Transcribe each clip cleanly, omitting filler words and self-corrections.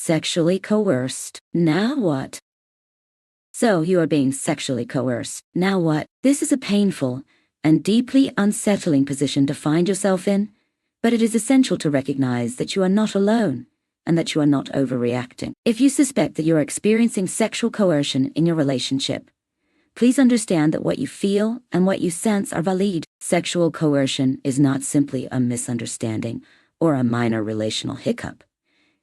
Sexually coerced. Now what? So you are being sexually coerced. Now what? This is a painful and deeply unsettling position to find yourself in, but it is essential to recognize that you are not alone and that you are not overreacting. If you suspect that you are experiencing sexual coercion in your relationship, please understand that what you feel and what you sense are valid. Sexual coercion is not simply a misunderstanding or a minor relational hiccup.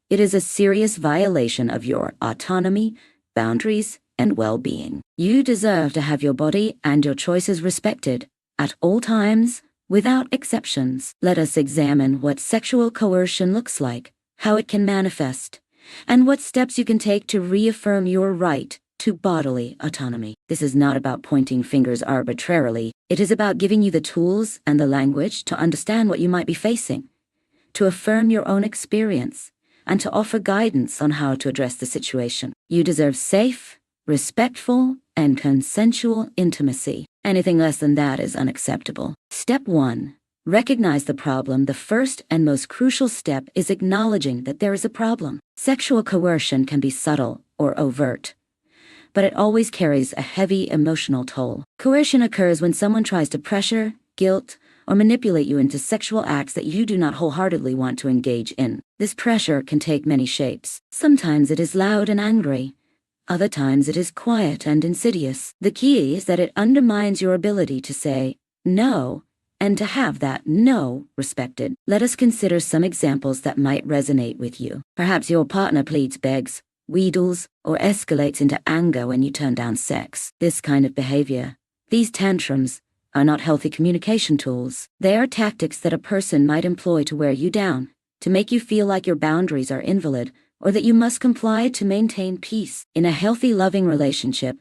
It is a serious violation of your autonomy, boundaries, and well-being. You deserve to have your body and your choices respected at all times, without exceptions. Let us examine what sexual coercion looks like, how it can manifest, and what steps you can take to reaffirm your right to bodily autonomy. This is not about pointing fingers arbitrarily. It is about giving you the tools and the language to understand what you might be facing, to affirm your own experience, and to offer guidance on how to address the situation. You deserve safe, respectful, and consensual intimacy. Anything less than that is unacceptable. Step 1. Recognize the problem. The first and most crucial step is acknowledging that there is a problem. Sexual coercion can be subtle or overt, but it always carries a heavy emotional toll. Coercion occurs when someone tries to pressure, guilt, or manipulate you into sexual acts that you do not wholeheartedly want to engage in. This pressure can take many shapes. Sometimes it is loud and angry. Other times it is quiet and insidious. The key is that it undermines your ability to say no and to have that no respected. Let us consider some examples that might resonate with you. Perhaps your partner pleads, begs, wheedles, or escalates into anger when you turn down sex. This kind of behavior, these tantrums, are not healthy communication tools. They are tactics that a person might employ to wear you down, to make you feel like your boundaries are invalid, or that you must comply to maintain peace. In a healthy, loving relationship,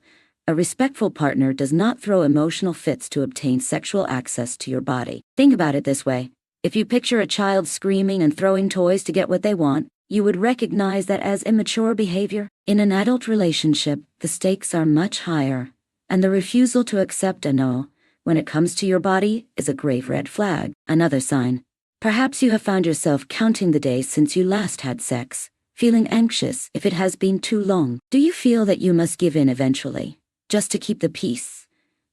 a respectful partner does not throw emotional fits to obtain sexual access to your body. Think about it this way. If you picture a child screaming and throwing toys to get what they want, you would recognize that as immature behavior. In an adult relationship, the stakes are much higher, and the refusal to accept a no when it comes to your body is a grave red flag. Another sign. Perhaps you have found yourself counting the days since you last had sex, feeling anxious if it has been too long. Do you feel that you must give in eventually, just to keep the peace,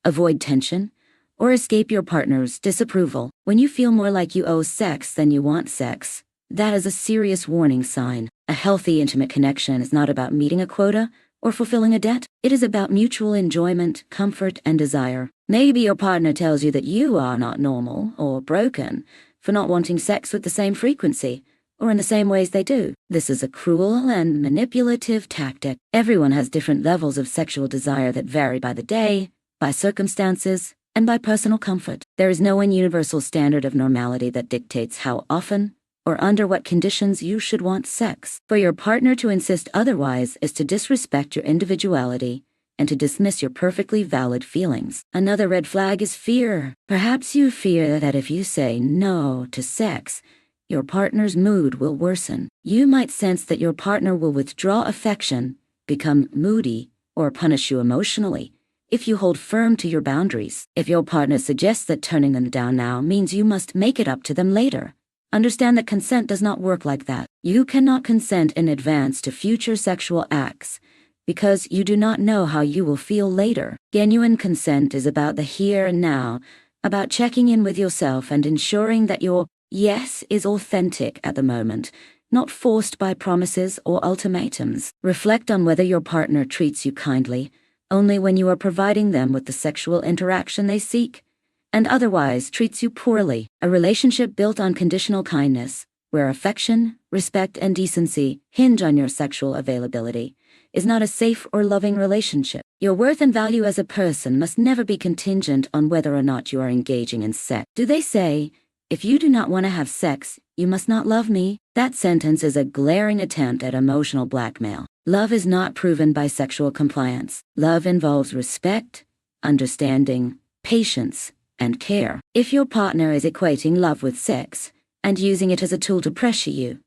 avoid tension, or escape your partner's disapproval? When you feel more like you owe sex than you want sex, that is a serious warning sign. A healthy, intimate connection is not about meeting a quota or fulfilling a debt. It is about mutual enjoyment, comfort, and desire. Maybe your partner tells you that you are not normal or broken for not wanting sex with the same frequency or in the same ways they do. This is a cruel and manipulative tactic. Everyone has different levels of sexual desire that vary by the day, by circumstances, and by personal comfort. There is no one universal standard of normality that dictates how often or under what conditions you should want sex. For your partner to insist otherwise is to disrespect your individuality and to dismiss your perfectly valid feelings. Another red flag is fear. Perhaps you fear that if you say no to sex, your partner's mood will worsen. You might sense that your partner will withdraw affection, become moody, or punish you emotionally if you hold firm to your boundaries. If your partner suggests that turning them down now means you must make it up to them later, understand that consent does not work like that. You cannot consent in advance to future sexual acts because you do not know how you will feel later. Genuine consent is about the here and now, about checking in with yourself and ensuring that your yes is authentic at the moment, not forced by promises or ultimatums. Reflect on whether your partner treats you kindly only when you are providing them with the sexual interaction they seek, and otherwise treats you poorly. A relationship built on conditional kindness, where affection, respect, and decency hinge on your sexual availability, is not a safe or loving relationship. Your worth and value as a person must never be contingent on whether or not you are engaging in sex. Do they say, if you do not want to have sex, you must not love me? That sentence is a glaring attempt at emotional blackmail. Love is not proven by sexual compliance. Love involves respect, understanding, patience, and care. If your partner is equating love with sex and using it as a tool to pressure you,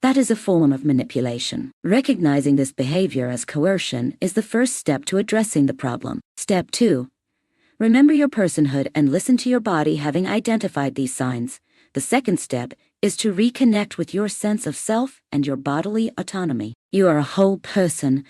that is a form of manipulation. Recognizing this behavior as coercion is the first step to addressing the problem. Step 2. Remember your personhood and listen to your body having identified these signs. The second step is to reconnect with your sense of self and your bodily autonomy. You are a whole person,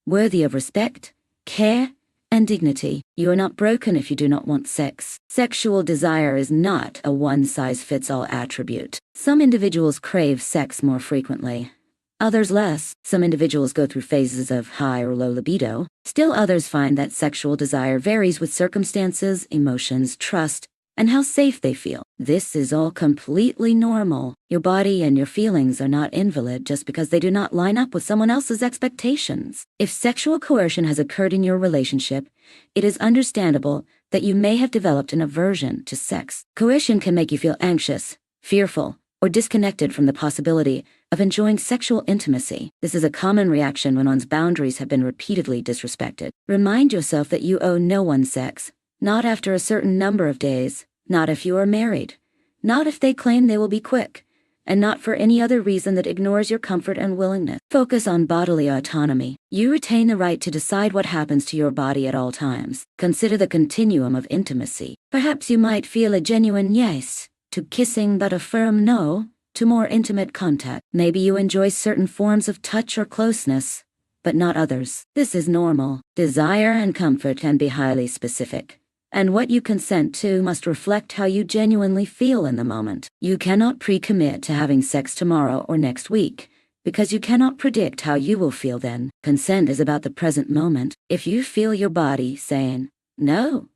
worthy of respect, care, and dignity. You are not broken if you do not want sex. Sexual desire is not a one-size-fits-all attribute. Some individuals crave sex more frequently, others less. Some individuals go through phases of high or low libido. Still others find that sexual desire varies with circumstances, emotions, trust, and how safe they feel. This is all completely normal. Your body and your feelings are not invalid just because they do not line up with someone else's expectations. If sexual coercion has occurred in your relationship, it is understandable that you may have developed an aversion to sex. Coercion can make you feel anxious, fearful, or disconnected from the possibility of enjoying sexual intimacy. This is a common reaction when one's boundaries have been repeatedly disrespected. Remind yourself that you owe no one sex. Not after a certain number of days, not if you are married, not if they claim they will be quick, and not for any other reason that ignores your comfort and willingness. Focus on bodily autonomy. You retain the right to decide what happens to your body at all times. Consider the continuum of intimacy. Perhaps you might feel a genuine yes to kissing but a firm no to more intimate contact. Maybe you enjoy certain forms of touch or closeness, but not others. This is normal. Desire and comfort can be highly specific, and what you consent to must reflect how you genuinely feel in the moment. You cannot pre-commit to having sex tomorrow or next week, because you cannot predict how you will feel then. Consent is about the present moment. If you feel your body saying, no,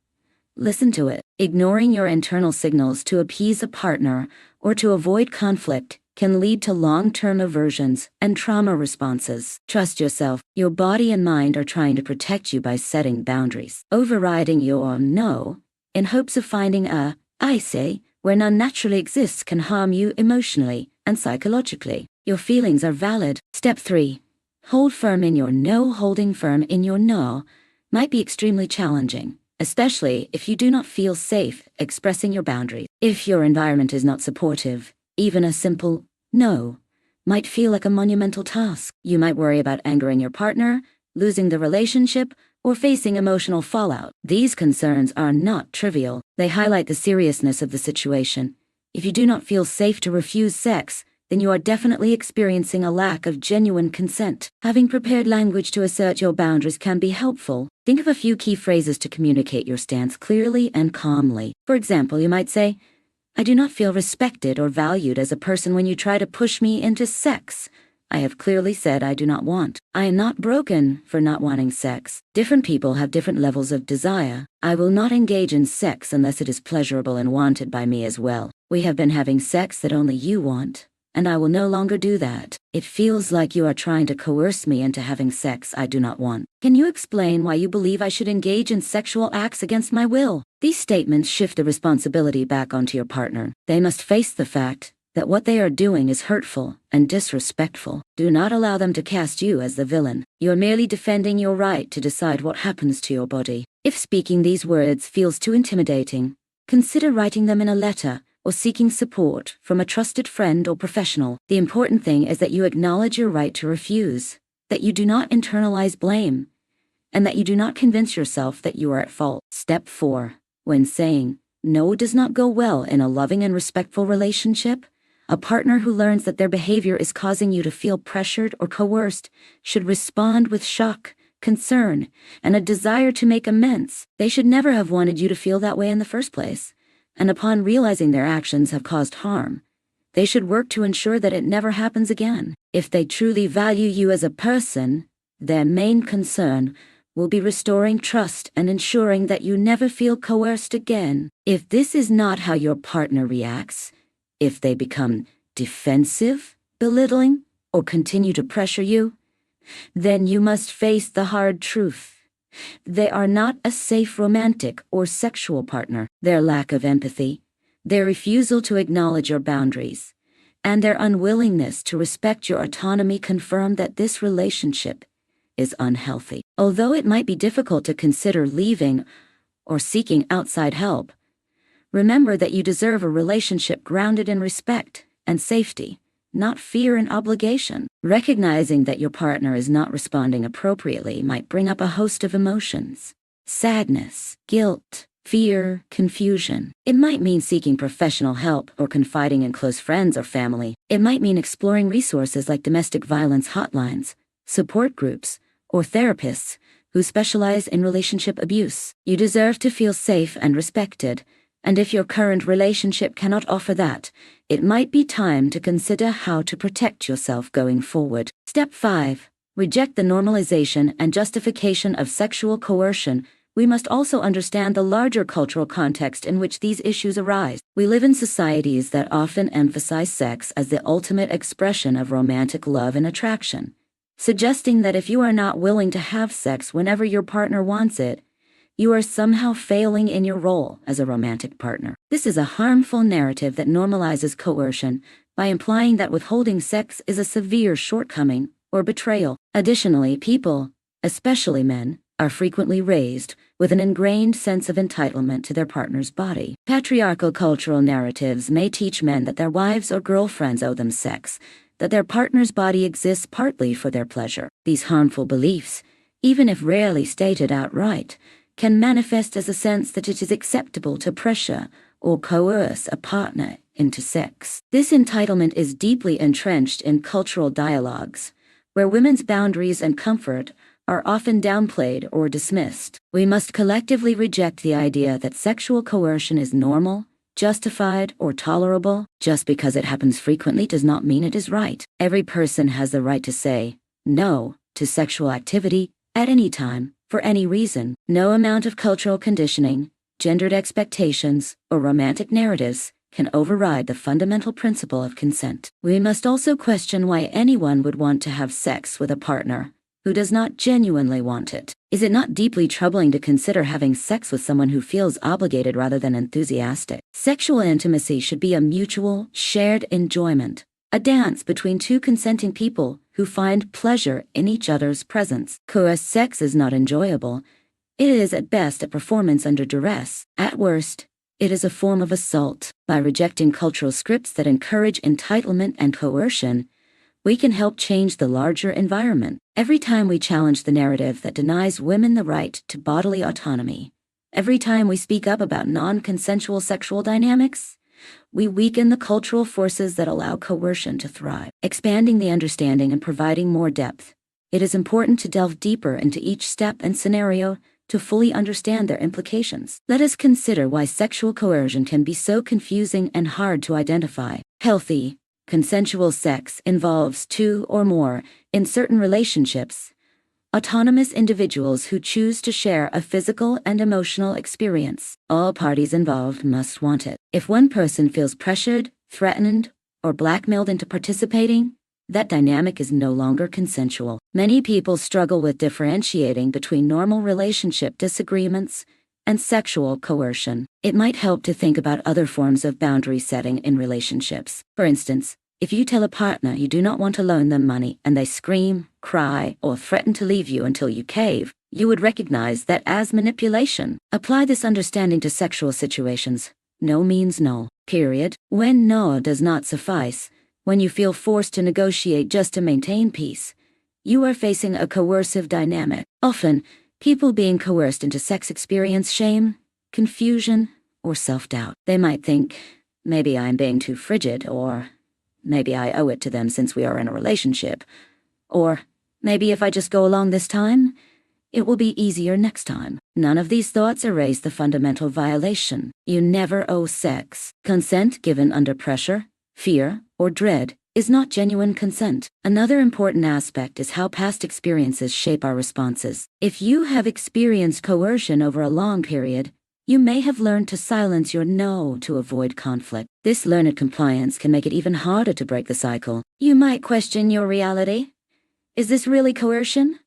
listen to it. Ignoring your internal signals to appease a partner or to avoid conflict can lead to long-term aversions and trauma responses. Trust yourself. Your body and mind are trying to protect you by setting boundaries. Overriding your no in hopes of finding a I say where none naturally exists can harm you emotionally and psychologically. Your feelings are valid. Step 3. Hold firm in your no. Holding firm in your no might be extremely challenging, especially if you do not feel safe expressing your boundaries. If your environment is not supportive, even a simple no might feel like a monumental task. You might worry about angering your partner, losing the relationship, or facing emotional fallout. These concerns are not trivial. They highlight the seriousness of the situation. If you do not feel safe to refuse sex, then you are definitely experiencing a lack of genuine consent. Having prepared language to assert your boundaries can be helpful. Think of a few key phrases to communicate your stance clearly and calmly. For example, you might say, I do not feel respected or valued as a person when you try to push me into sex. I have clearly said I do not want. I am not broken for not wanting sex. Different people have different levels of desire. I will not engage in sex unless it is pleasurable and wanted by me as well. We have been having sex that only you want, and I will no longer do that. It feels like you are trying to coerce me into having sex I do not want. Can you explain why you believe I should engage in sexual acts against my will? These statements shift the responsibility back onto your partner. They must face the fact that what they are doing is hurtful and disrespectful. Do not allow them to cast you as the villain. You are merely defending your right to decide what happens to your body. If speaking these words feels too intimidating, consider writing them in a letter or seeking support from a trusted friend or professional. The important thing is that you acknowledge your right to refuse, that you do not internalize blame, and that you do not convince yourself that you are at fault. Step 4. When saying no does not go well in a loving and respectful relationship, a partner who learns that their behavior is causing you to feel pressured or coerced should respond with shock, concern, and a desire to make amends. They should never have wanted you to feel that way in the first place, and upon realizing their actions have caused harm, they should work to ensure that it never happens again. If they truly value you as a person, their main concern will be restoring trust and ensuring that you never feel coerced again. If this is not how your partner reacts, if they become defensive, belittling, or continue to pressure you, then you must face the hard truth. They are not a safe romantic or sexual partner. Their lack of empathy, their refusal to acknowledge your boundaries, and their unwillingness to respect your autonomy confirm that this relationship is unhealthy. Although it might be difficult to consider leaving or seeking outside help, remember that you deserve a relationship grounded in respect and safety, not fear and obligation. Recognizing that your partner is not responding appropriately might bring up a host of emotions: sadness, guilt, fear, confusion. It might mean seeking professional help or confiding in close friends or family. It might mean exploring resources like domestic violence hotlines support groups, or therapists who specialize in relationship abuse. You deserve to feel safe and respected, and if your current relationship cannot offer that, it might be time to consider how to protect yourself going forward. Step 5. Reject the normalization and justification of sexual coercion. We must also understand the larger cultural context in which these issues arise. We live in societies that often emphasize sex as the ultimate expression of romantic love and attraction, suggesting that if you are not willing to have sex whenever your partner wants it, you are somehow failing in your role as a romantic partner. This is a harmful narrative that normalizes coercion by implying that withholding sex is a severe shortcoming or betrayal. Additionally, people, especially men, are frequently raised with an ingrained sense of entitlement to their partner's body. Patriarchal cultural narratives may teach men that their wives or girlfriends owe them sex, that their partner's body exists partly for their pleasure. These harmful beliefs, even if rarely stated outright, can manifest as a sense that it is acceptable to pressure or coerce a partner into sex. This entitlement is deeply entrenched in cultural dialogues, where women's boundaries and comfort are often downplayed or dismissed. We must collectively reject the idea that sexual coercion is normal, justified, or tolerable. Just because it happens frequently does not mean it is right. Every person has the right to say no to sexual activity at any time, for any reason. No amount of cultural conditioning, gendered expectations, or romantic narratives can override the fundamental principle of consent. We must also question why anyone would want to have sex with a partner who does not genuinely want it. Is it not deeply troubling to consider having sex with someone who feels obligated rather than enthusiastic? Sexual intimacy should be a mutual, shared enjoyment, a dance between two consenting people who find pleasure in each other's presence. Coerced sex is not enjoyable. It is at best a performance under duress. At worst, it is a form of assault. By rejecting cultural scripts that encourage entitlement and coercion, we can help change the larger environment. Every time we challenge the narrative that denies women the right to bodily autonomy, every time we speak up about non-consensual sexual dynamics, we weaken the cultural forces that allow coercion to thrive. Expanding the understanding and providing more depth, it is important to delve deeper into each step and scenario to fully understand their implications. Let us consider why sexual coercion can be so confusing and hard to identify. Healthy, consensual sex involves two or more, in certain relationships, autonomous individuals who choose to share a physical and emotional experience. All parties involved must want it. If one person feels pressured, threatened, or blackmailed into participating, that dynamic is no longer consensual. Many people struggle with differentiating between normal relationship disagreements and sexual coercion. It might help to think about other forms of boundary setting in relationships. For instance, if you tell a partner you do not want to loan them money and they scream, cry, or threaten to leave you until you cave, you would recognize that as manipulation. Apply this understanding to sexual situations. No means no, period. When no does not suffice, when you feel forced to negotiate just to maintain peace, you are facing a coercive dynamic. Often, people being coerced into sex experience shame, confusion, or self-doubt. They might think, maybe I'm being too frigid, or maybe I owe it to them since we are in a relationship, or maybe if I just go along this time, it will be easier next time. None of these thoughts erase the fundamental violation. You never owe sex. Consent given under pressure, fear, or dread is not genuine consent. Another important aspect is how past experiences shape our responses. If you have experienced coercion over a long period, you may have learned to silence your no to avoid conflict. This learned compliance can make it even harder to break the cycle. You might question your reality. Is this really coercion?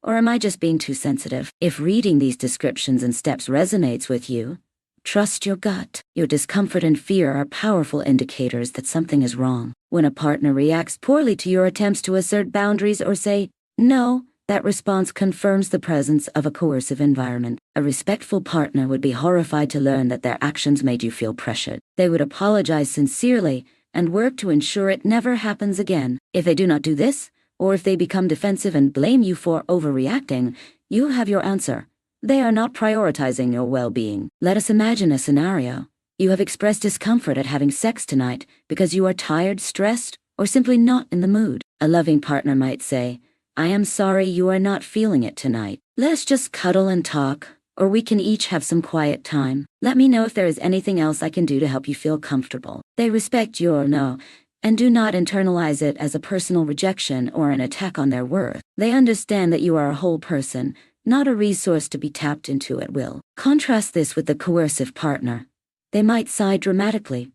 Or am I just being too sensitive? If reading these descriptions and steps resonates with you, trust your gut. Your discomfort and fear are powerful indicators that something is wrong. When a partner reacts poorly to your attempts to assert boundaries or say no, that response confirms the presence of a coercive environment. A respectful partner would be horrified to learn that their actions made you feel pressured. They would apologize sincerely and work to ensure it never happens again. If they do not do this, or if they become defensive and blame you for overreacting, you have your answer. They are not prioritizing your well-being. Let us imagine a scenario. You have expressed discomfort at having sex tonight because you are tired, stressed, or simply not in the mood. A loving partner might say, I am sorry you are not feeling it tonight. Let's just cuddle and talk, or we can each have some quiet time. Let me know if there is anything else I can do to help you feel comfortable. They respect your no, and do not internalize it as a personal rejection or an attack on their worth. They understand that you are a whole person, not a resource to be tapped into at will. Contrast this with the coercive partner. They might sigh dramatically,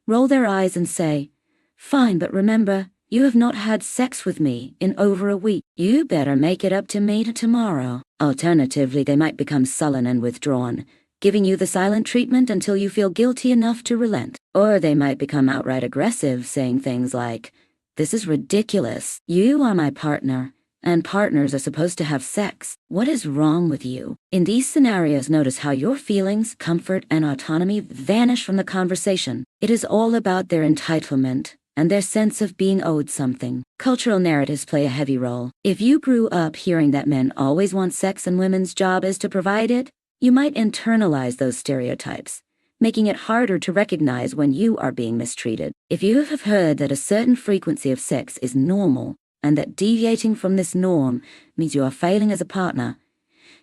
roll their eyes and say, "Fine, but remember, you have not had sex with me in over a week. You better make it up to me tomorrow." Alternatively, they might become sullen and withdrawn, giving you the silent treatment until you feel guilty enough to relent. Or they might become outright aggressive, saying things like, "This is ridiculous. You are my partner, and partners are supposed to have sex. What is wrong with you?" In these scenarios, notice how your feelings, comfort, and autonomy vanish from the conversation. It is all about their entitlement and their sense of being owed something. Cultural narratives play a heavy role. If you grew up hearing that men always want sex and women's job is to provide it, you might internalize those stereotypes, making it harder to recognize when you are being mistreated. If you have heard that a certain frequency of sex is normal, and that deviating from this norm means you are failing as a partner,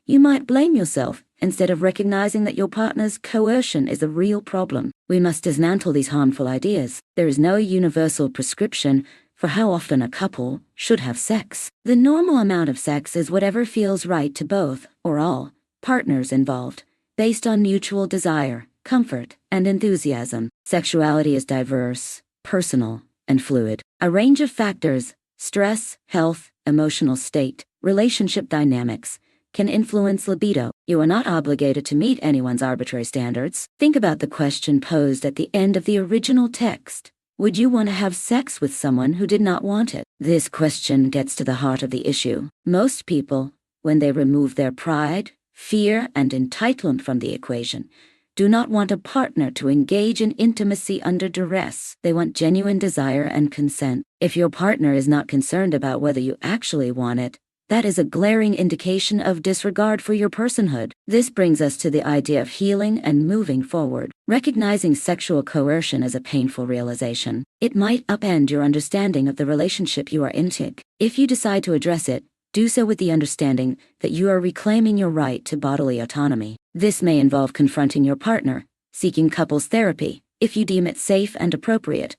you might blame yourself instead of recognizing that your partner's coercion is a real problem. We must dismantle these harmful ideas. There is no universal prescription for how often a couple should have sex. The normal amount of sex is whatever feels right to both, or all, partners involved, based on mutual desire, comfort, and enthusiasm. Sexuality is diverse, personal, and fluid. A range of factors, stress, health, emotional state, relationship dynamics, can influence libido. You are not obligated to meet anyone's arbitrary standards. Think about the question posed at the end of the original text. Would you want to have sex with someone who did not want it? This question gets to the heart of the issue. Most people, when they remove their pride, fear, and entitlement from the equation, do not want a partner to engage in intimacy under duress. They want genuine desire and consent. If your partner is not concerned about whether you actually want it, that is a glaring indication of disregard for your personhood. This brings us to the idea of healing and moving forward. Recognizing sexual coercion as a painful realization, it might upend your understanding of the relationship you are in. If you decide to address it, do so with the understanding that you are reclaiming your right to bodily autonomy. This may involve confronting your partner, seeking couples therapy, if you deem it safe and appropriate,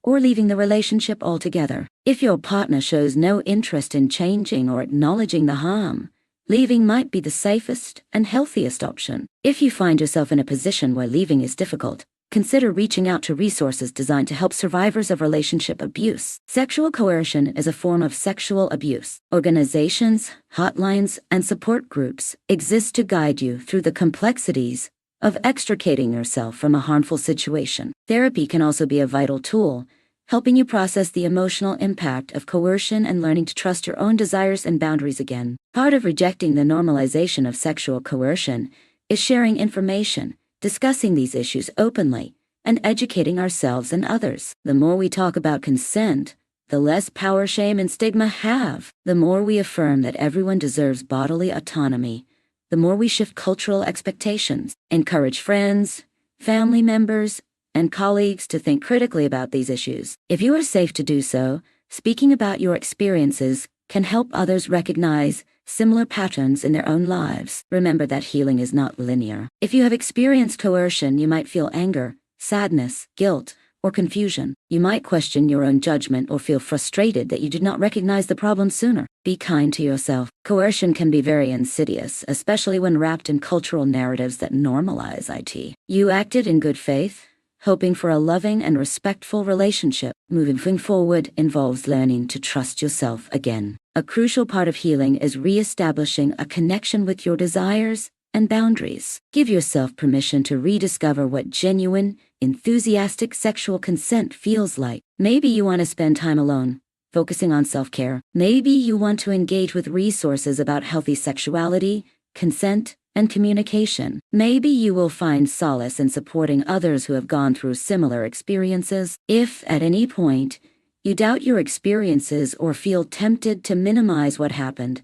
or leaving the relationship altogether. If your partner shows no interest in changing or acknowledging the harm, leaving might be the safest and healthiest option. If you find yourself in a position where leaving is difficult, consider reaching out to resources designed to help survivors of relationship abuse. Sexual coercion is a form of sexual abuse. Organizations, hotlines, and support groups exist to guide you through the complexities of extricating yourself from a harmful situation. Therapy can also be a vital tool, helping you process the emotional impact of coercion and learning to trust your own desires and boundaries again. Part of rejecting the normalization of sexual coercion is sharing information, discussing these issues openly, and educating ourselves and others. The more we talk about consent, the less power shame and stigma have. The more we affirm that everyone deserves bodily autonomy, the more we shift cultural expectations. Encourage friends, family members, and colleagues to think critically about these issues. If you are safe to do so, speaking about your experiences can help others recognize similar patterns in their own lives. Remember that healing is not linear. If you have experienced coercion, you might feel anger, sadness, guilt, or confusion. You might question your own judgment or feel frustrated that you did not recognize the problem sooner. Be kind to yourself. Coercion can be very insidious, especially when wrapped in cultural narratives that normalize it. You acted in good faith, hoping for a loving and respectful relationship. Moving forward involves learning to trust yourself again. A crucial part of healing is re-establishing a connection with your desires and boundaries. Give yourself permission to rediscover what genuine, enthusiastic sexual consent feels like. Maybe you want to spend time alone, focusing on self-care. Maybe you want to engage with resources about healthy sexuality, consent, and communication. Maybe you will find solace in supporting others who have gone through similar experiences. If, at any point, you doubt your experiences or feel tempted to minimize what happened,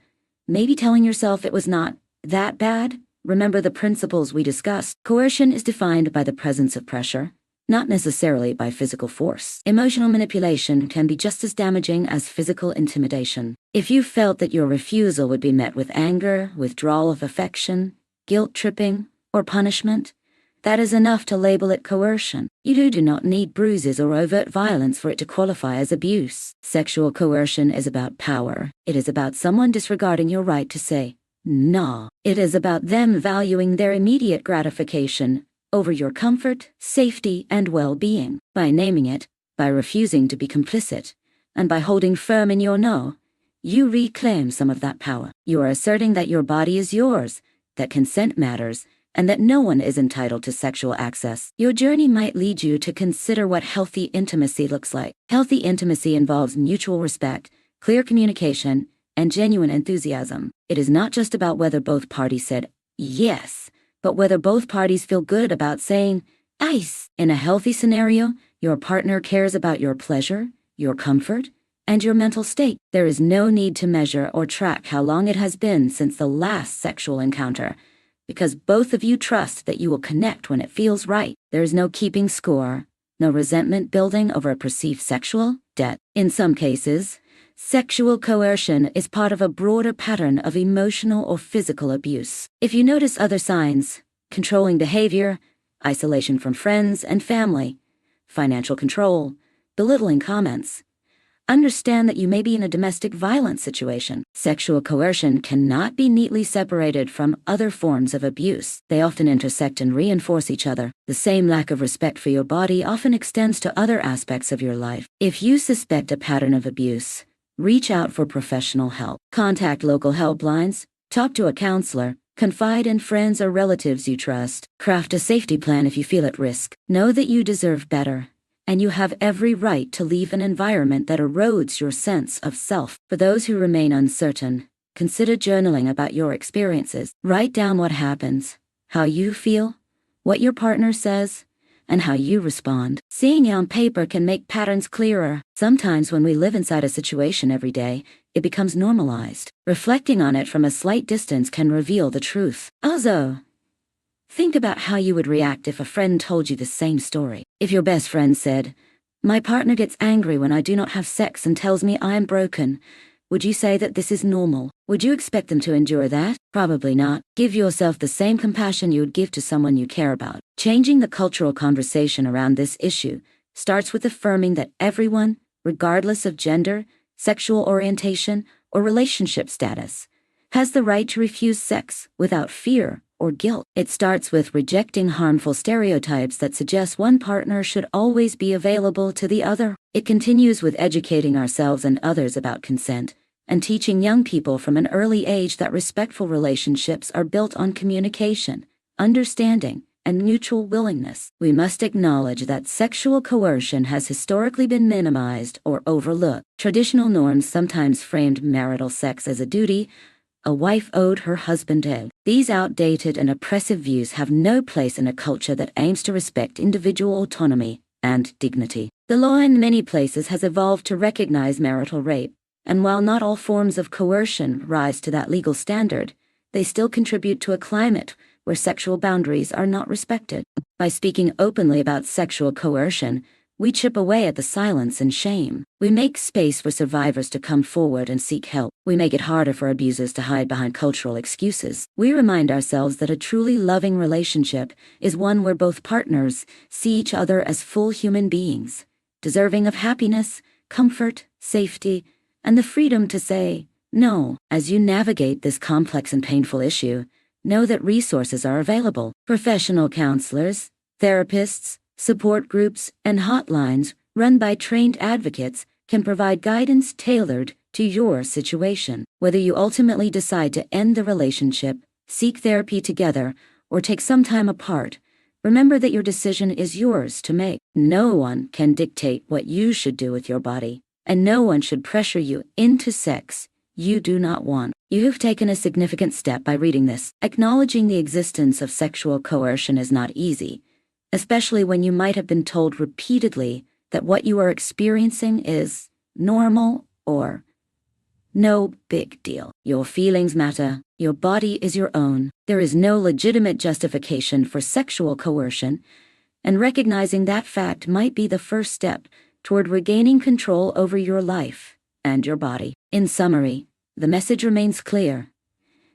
maybe telling yourself it was not that bad. Remember the principles we discussed. Coercion is defined by the presence of pressure, not necessarily by physical force. Emotional manipulation can be just as damaging as physical intimidation. If you felt that your refusal would be met with anger, withdrawal of affection, guilt-tripping, or punishment, that is enough to label it coercion. You do not need bruises or overt violence for it to qualify as abuse. Sexual coercion is about power. It is about someone disregarding your right to say, no. It is about them valuing their immediate gratification over your comfort, safety, and well-being. By naming it, by refusing to be complicit, and by holding firm in your no, you reclaim some of that power. You are asserting that your body is yours, that consent matters, and that no one is entitled to sexual access. Your journey might lead you to consider what healthy intimacy looks like. Healthy intimacy involves mutual respect, clear communication, and genuine enthusiasm. It is not just about whether both parties said yes, but whether both parties feel good about saying nice. In a healthy scenario, your partner cares about your pleasure, your comfort, and your mental state. There is no need to measure or track how long it has been since the last sexual encounter, because both of you trust that you will connect when it feels right. There is no keeping score, no resentment building over a perceived sexual debt. In some cases, sexual coercion is part of a broader pattern of emotional or physical abuse. If you notice other signs, controlling behavior, isolation from friends and family, financial control, belittling comments, understand that you may be in a domestic violence situation. Sexual coercion cannot be neatly separated from other forms of abuse. They often intersect and reinforce each other. The same lack of respect for your body often extends to other aspects of your life. If you suspect a pattern of abuse, reach out for professional help. Contact local helplines, talk to a counselor, confide in friends or relatives you trust. Craft a safety plan if you feel at risk. Know that you deserve better, and you have every right to leave an environment that erodes your sense of self. For those who remain uncertain, consider journaling about your experiences. Write down what happens, how you feel, what your partner says, and how you respond. Seeing it on paper can make patterns clearer. Sometimes when we live inside a situation every day, it becomes normalized. Reflecting on it from a slight distance can reveal the truth. Also, think about how you would react if a friend told you the same story. If your best friend said, "My partner gets angry when I do not have sex and tells me I am broken," would you say that this is normal? Would you expect them to endure that? Probably not. Give yourself the same compassion you would give to someone you care about. Changing the cultural conversation around this issue starts with affirming that everyone, regardless of gender, sexual orientation, or relationship status, has the right to refuse sex without fear or guilt. It starts with rejecting harmful stereotypes that suggest one partner should always be available to the other. It continues with educating ourselves and others about consent, and teaching young people from an early age that respectful relationships are built on communication, understanding, and mutual willingness. We must acknowledge that sexual coercion has historically been minimized or overlooked. Traditional norms sometimes framed marital sex as a duty a wife owed her husband egg. These outdated and oppressive views have no place in a culture that aims to respect individual autonomy and dignity. The law in many places has evolved to recognize marital rape, and while not all forms of coercion rise to that legal standard, they still contribute to a climate where sexual boundaries are not respected. By speaking openly about sexual coercion, we chip away at the silence and shame. We make space for survivors to come forward and seek help. We make it harder for abusers to hide behind cultural excuses. We remind ourselves that a truly loving relationship is one where both partners see each other as full human beings, deserving of happiness, comfort, safety, and the freedom to say no. As you navigate this complex and painful issue, know that resources are available. Professional counselors, therapists, support groups, and hotlines run by trained advocates can provide guidance tailored to your situation. Whether you ultimately decide to end the relationship, seek therapy together, or take some time apart, remember that your decision is yours to make. No one can dictate what you should do with your body, and no one should pressure you into sex you do not want. You have taken a significant step by reading this. Acknowledging the existence of sexual coercion is not easy, especially when you might have been told repeatedly that what you are experiencing is normal or no big deal. Your feelings matter. Your body is your own. There is no legitimate justification for sexual coercion, And recognizing that fact might be the first step toward regaining control over your life and your body. In summary, the message remains clear.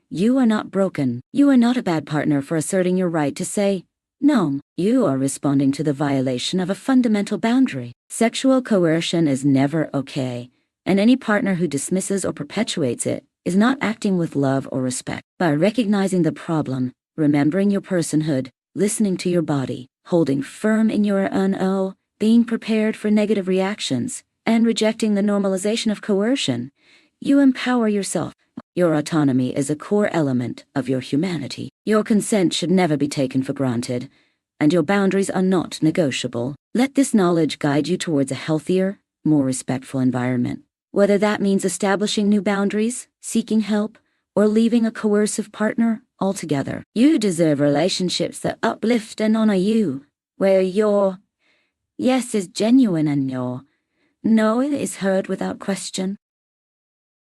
You are not broken. You are not a bad partner for asserting your right to say, no. You are responding to the violation of a fundamental boundary. Sexual coercion is never okay, and any partner who dismisses or perpetuates it is not acting with love or respect. By recognizing the problem, remembering your personhood, listening to your body, holding firm in your no, being prepared for negative reactions, and rejecting the normalization of coercion, you empower yourself. Your autonomy is a core element of your humanity. Your consent should never be taken for granted, and your boundaries are not negotiable. Let this knowledge guide you towards a healthier, more respectful environment. Whether that means establishing new boundaries, seeking help, or leaving a coercive partner altogether. You deserve relationships that uplift and honor you, where your yes is genuine and your no is heard without question.